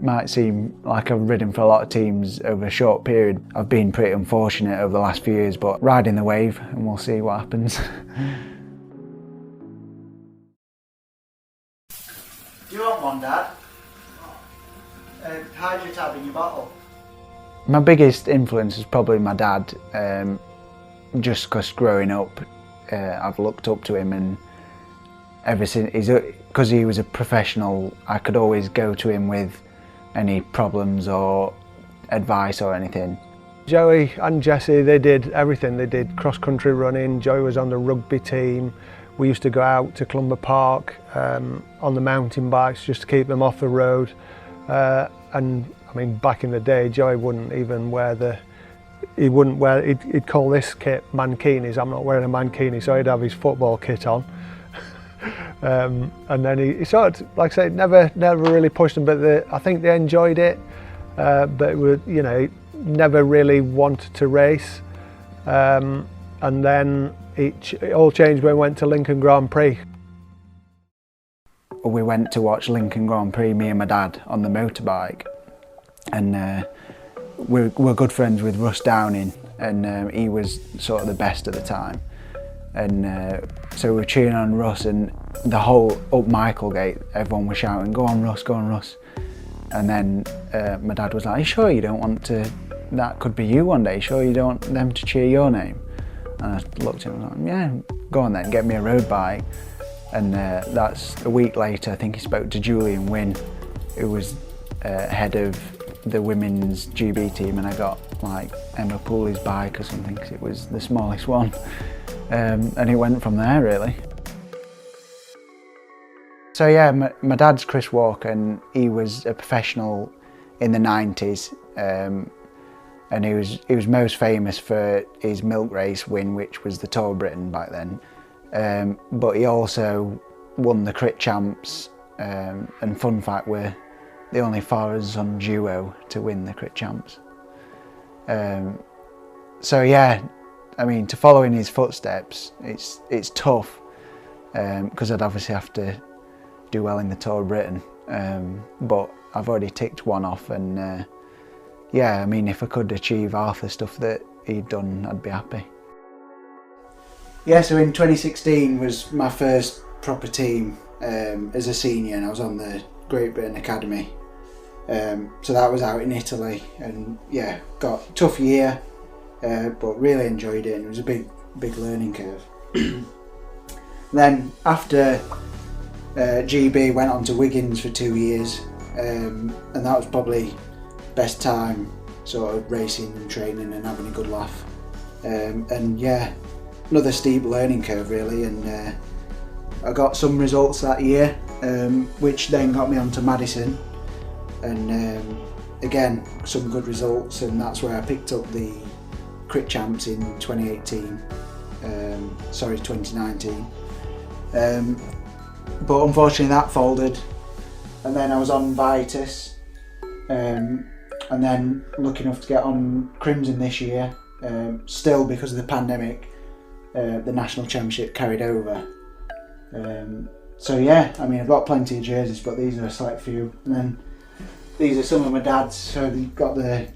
Might seem like I've ridden for a lot of teams over a short period. I've been pretty unfortunate over the last few years, but riding the wave and we'll see what happens. Do you want one, Dad? Hide your tab in your bottle. My biggest influence is probably my dad, just because growing up I've looked up to him, and ever since, because he was a professional, I could always go to him with any problems or advice or anything. Joey and Jesse, they did everything. They did cross-country running. Joey was on the rugby team. We used to go out to Clumber Park on the mountain bikes just to keep them off the road. And I mean, back in the day, Joey wouldn't even wear he'd call this kit mankinis. I'm not wearing a mankini, so he'd have his football kit on. And then he sort of, like I say, never really pushed them, but I think they enjoyed it. But it was, you know, never really wanted to race. And then it all changed when we went to Lincoln Grand Prix. We went to watch Lincoln Grand Prix, me and my dad, on the motorbike, and we're good friends with Russ Downing, and he was sort of the best at the time. And so we were cheering on Russ, and the whole up Michaelgate, everyone was shouting, "Go on Russ, go on Russ." And then my dad was like, "Are you sure you don't want to, that could be you one day, sure you don't want them to cheer your name?" And I looked at him and was like, "Yeah, go on then, get me a road bike." And that's a week later, I think he spoke to Julian Wynne, who was head of the women's GB team, and I got like Emma Pooley's bike or something, because it was the smallest one. And it went from there, really. So yeah, my dad's Chris Walker, and he was a professional in the 90s, and he was most famous for his milk race win, which was the Tour of Britain back then. But he also won the Crit Champs, and fun fact, we're the only father-son duo to win the Crit Champs. So yeah, I mean, to follow in his footsteps, it's tough, because I'd obviously have to do well in the Tour of Britain, but I've already ticked one off, and yeah, I mean, if I could achieve half the stuff that he'd done, I'd be happy. Yeah, so in 2016 was my first proper team as a senior, and I was on the Great Britain Academy. So that was out in Italy, and yeah, got a tough year, but really enjoyed it, and it was a big learning curve. Then after GB, went on to Wiggins for 2 years, and that was probably best time sort of racing and training and having a good laugh. And yeah, another steep learning curve really, and I got some results that year, which then got me onto Madison, and again some good results, and that's where I picked up the Crit Champs in 2019. But unfortunately that folded, and then I was on Vitus, and then lucky enough to get on Crimson this year. Still, because of the pandemic, the national championship carried over. So yeah, I mean, I've got plenty of jerseys, but these are a select few. And then these are some of my dad's. So you've got the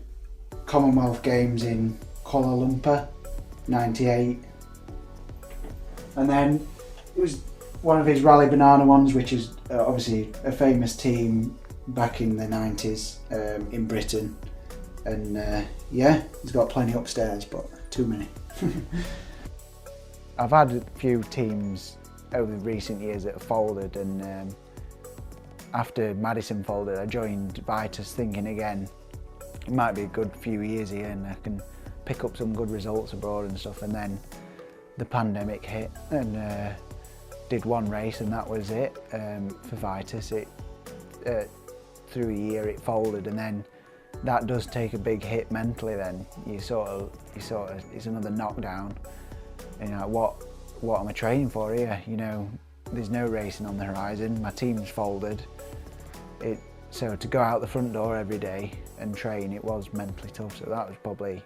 Commonwealth Games in Kuala Lumpur, '98. And then it was one of his Rally Banana ones, which is obviously a famous team back in the 90s in Britain. And yeah, he's got plenty upstairs, but too many. I've had a few teams over recent years that have folded, and after Madison folded, I joined Vitus thinking again, it might be a good few years here and I can pick up some good results abroad and stuff. And then the pandemic hit, and did one race, and that was it for Vitus. Through a year it folded, and then that does take a big hit mentally. Then you sort of it's another knockdown. You know, what am I training for here? You know, there's no racing on the horizon. My team's folded. So to go out the front door every day and train, it was mentally tough. So that was probably,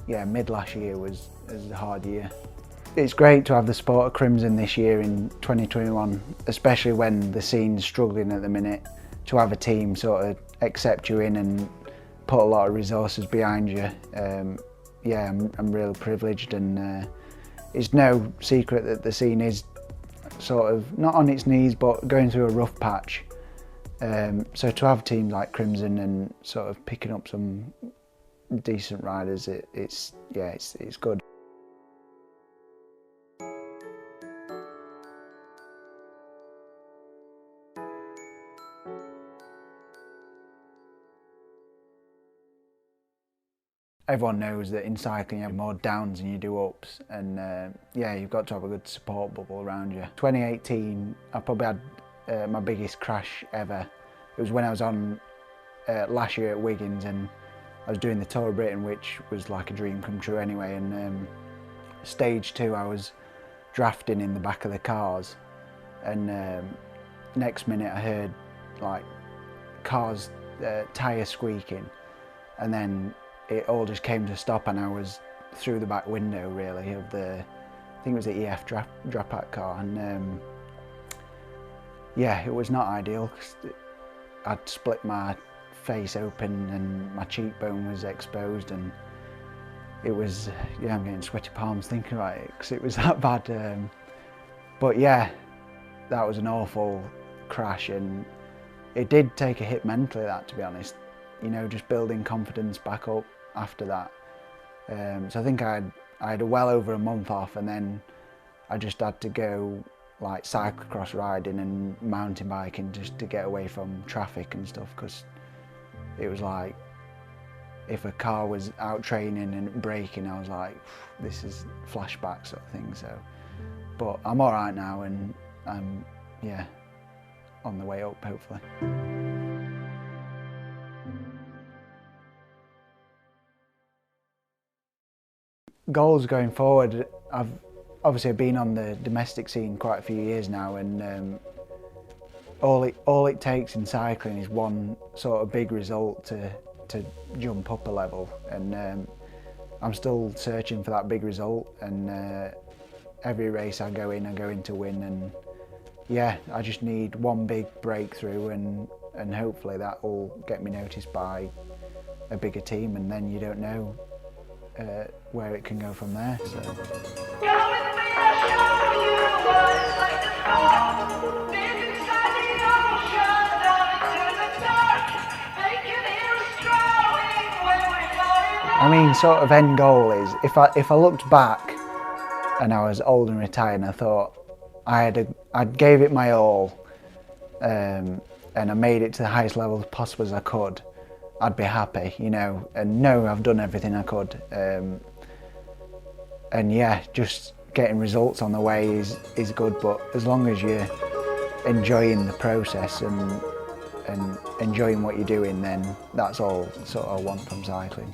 yeah, mid last year was a hard year. It's great to have the sport of Crimson this year in 2021, especially when the scene's struggling at the minute. To have a team sort of accept you in and put a lot of resources behind you. Yeah, I'm really privileged, and it's no secret that the scene is sort of not on its knees but going through a rough patch. So to have teams like Crimson and sort of picking up some decent riders, it's good. Everyone knows that in cycling you have more downs than you do ups, and yeah, you've got to have a good support bubble around you. 2018, I probably had my biggest crash ever. It was when I was on last year at Wiggins, and I was doing the Tour of Britain, which was like a dream come true anyway, and stage 2 I was drafting in the back of the cars, and next minute I heard like cars tyre squeaking, and then it all just came to stop, and I was through the back window really of the, I think it was the EF Drapac car, and yeah, it was not ideal because I'd split my face open and my cheekbone was exposed, and it was, yeah, I'm getting sweaty palms thinking about it because it was that bad. But yeah, that was an awful crash, and it did take a hit mentally, that, to be honest. You know, just building confidence back up after that. So I think I had well over a month off, and then I just had to go like cyclocross riding and mountain biking just to get away from traffic and stuff, because it was like if a car was out training and braking, I was like, this is flashback sort of thing. So, but I'm all right now, and I'm, yeah, on the way up hopefully. Goals going forward, I've obviously been on the domestic scene quite a few years now, and all it takes in cycling is one sort of big result to jump up a level, and I'm still searching for that big result, and every race I go in to win, and yeah, I just need one big breakthrough, and hopefully that will get me noticed by a bigger team, and then you don't know where it can go from there. So. I mean, sort of end goal is, if I looked back and I was old and retired and I thought I gave it my all, and I made it to the highest level possible as I could, I'd be happy, you know, and know I've done everything I could. And yeah, just getting results on the way is good, but as long as you're enjoying the process and enjoying what you're doing, then that's all sort of I want from cycling.